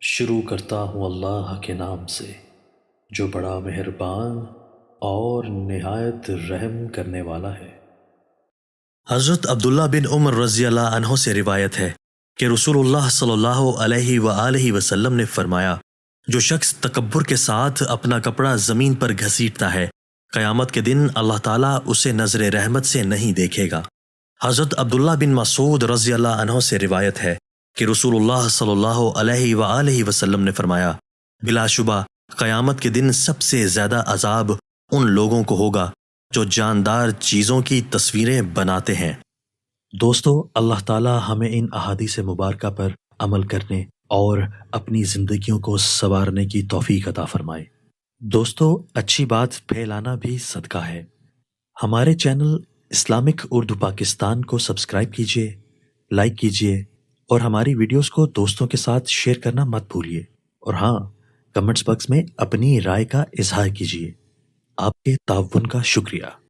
شروع کرتا ہوں اللہ کے نام سے جو بڑا مہربان اور نہایت رحم کرنے والا ہے۔ حضرت عبداللہ بن عمر رضی اللہ عنہ سے روایت ہے کہ رسول اللہ صلی اللہ علیہ وآلہ وسلم نے فرمایا، جو شخص تکبر کے ساتھ اپنا کپڑا زمین پر گھسیٹتا ہے، قیامت کے دن اللہ تعالیٰ اسے نظر رحمت سے نہیں دیکھے گا۔ حضرت عبداللہ بن مسعود رضی اللہ عنہ سے روایت ہے کہ رسول اللہ صلی اللہ علیہ وآلہ وسلم نے فرمایا، بلا شبہ قیامت کے دن سب سے زیادہ عذاب ان لوگوں کو ہوگا جو جاندار چیزوں کی تصویریں بناتے ہیں۔ دوستو، اللہ تعالی ہمیں ان احادیث مبارکہ پر عمل کرنے اور اپنی زندگیوں کو سنوارنے کی توفیق عطا فرمائے۔ دوستو، اچھی بات پھیلانا بھی صدقہ ہے۔ ہمارے چینل اسلامک اردو پاکستان کو سبسکرائب کیجیے، لائک کیجیے اور ہماری ویڈیوز کو دوستوں کے ساتھ شیئر کرنا مت بھولیے، اور ہاں، کمنٹس باکس میں اپنی رائے کا اظہار کیجیے۔ آپ کے تعاون کا شکریہ۔